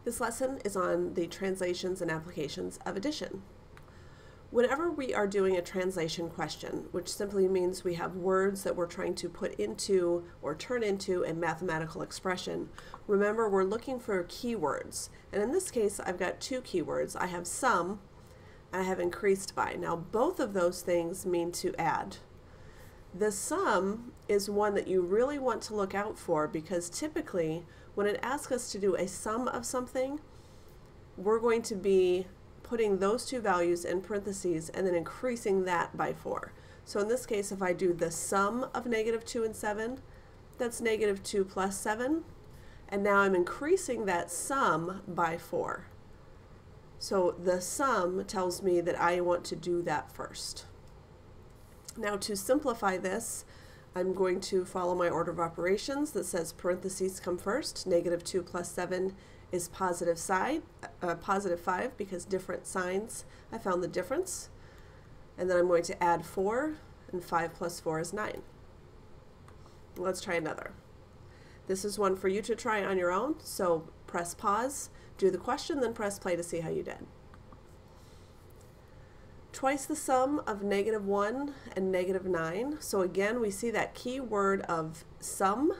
This lesson is on the translations and applications of addition. Whenever we are doing a translation question, which simply means we have words that we're trying to put into or turn into a mathematical expression, remember we're looking for keywords. And in this case, I've got two keywords. I have sum and I have increased by. Now, both of those things mean to add. The sum is one that you really want to look out for because typically when it asks us to do a sum of something, we're going to be putting those two values in parentheses and then increasing that by 4. So in this case, if I do the sum of -2 and 7, that's -2 plus 7. And now I'm increasing that sum by 4. So the sum tells me that I want to do that first. Now to simplify this, I'm going to follow my order of operations that says parentheses come first. -2 plus 7 is positive 5 because different signs, I found the difference. And then I'm going to add 4, and 5 plus 4 is 9. Let's try another. This is one for you to try on your own, so press pause, do the question, then press play to see how you did. Twice the sum of -1 and -9. So again, we see that key word of sum.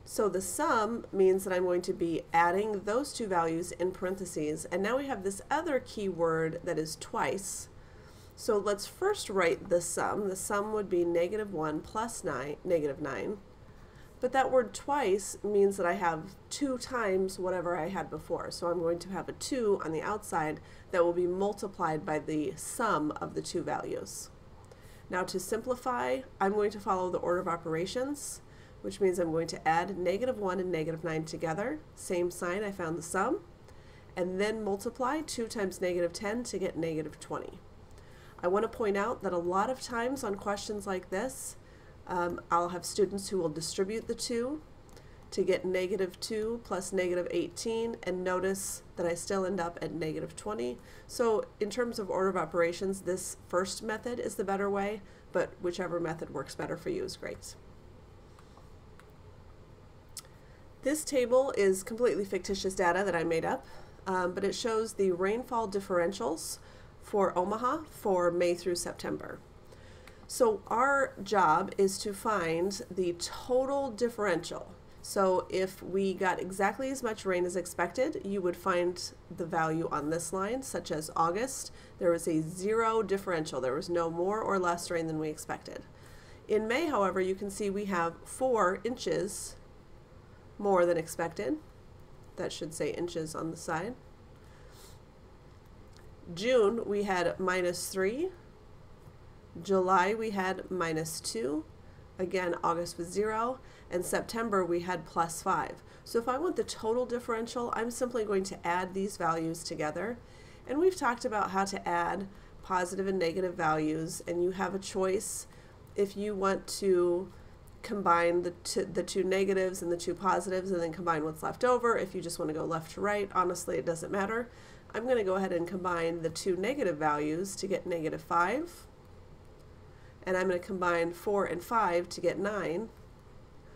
So the sum means that I'm going to be adding those two values in parentheses. And now we have this other key word that is twice. So let's first write the sum. The sum would be -1 plus -9. But that word twice means that I have 2 times whatever I had before. So I'm going to have a 2 on the outside that will be multiplied by the sum of the two values. Now to simplify, I'm going to follow the order of operations, which means I'm going to add -1 and -9 together. Same sign, I found the sum. And then multiply 2 times -10 to get -20. I want to point out that a lot of times on questions like this, I'll have students who will distribute the 2 to get -2 plus -18, and notice that I still end up at -20. So in terms of order of operations, this first method is the better way, but whichever method works better for you is great. This table is completely fictitious data that I made up, but it shows the rainfall differentials for Omaha for May through September. So our job is to find the total differential. So if we got exactly as much rain as expected, you would find the value on this line, such as August. There was a 0 differential. There was no more or less rain than we expected. In May, however, you can see we have 4 inches more than expected. That should say inches on the side. June, we had -3. July, we had -2. Again, August was 0. And September, we had +5. So if I want the total differential, I'm simply going to add these values together. And we've talked about how to add positive and negative values, and you have a choice if you want to combine the two negatives and the two positives and then combine what's left over. If you just want to go left to right, honestly, it doesn't matter. I'm going to go ahead and combine the two negative values to get -5. And I'm going to combine 4 and 5 to get 9.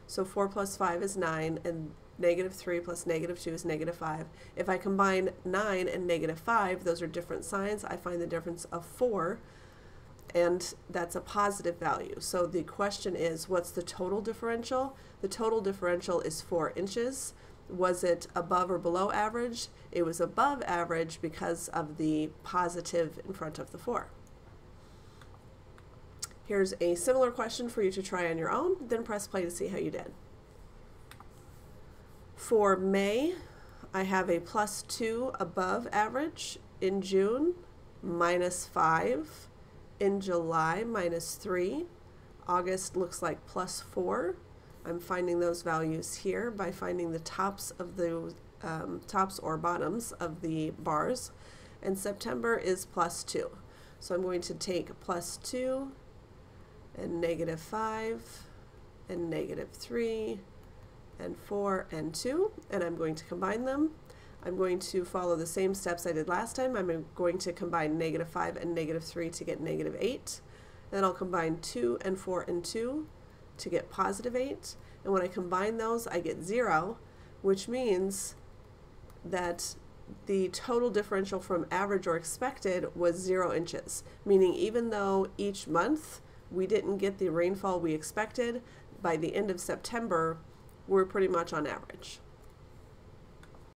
So 4 plus 5 is 9, and -3 plus -2 is -5. If I combine 9 and -5, those are different signs. I find the difference of 4, and that's a positive value. So the question is, what's the total differential? The total differential is 4 inches. Was it above or below average? It was above average because of the positive in front of the 4. Here's a similar question for you to try on your own, then press play to see how you did. For May, I have a +2 above average. In June, -5. In July, -3. August looks like +4. I'm finding those values here by finding the tops of the tops or bottoms of the bars. And September is +2. So I'm going to take +2 and -5 and -3 and 4 and 2, and I'm going to combine them. I'm going to follow the same steps I did last time. I'm going to combine -5 and -3 to get -8. Then I'll combine 2 and 4 and 2 to get +8. And when I combine those, I get 0, which means that the total differential from average or expected was 0 inches, meaning even though each month we didn't get the rainfall we expected, by the end of September, we're pretty much on average.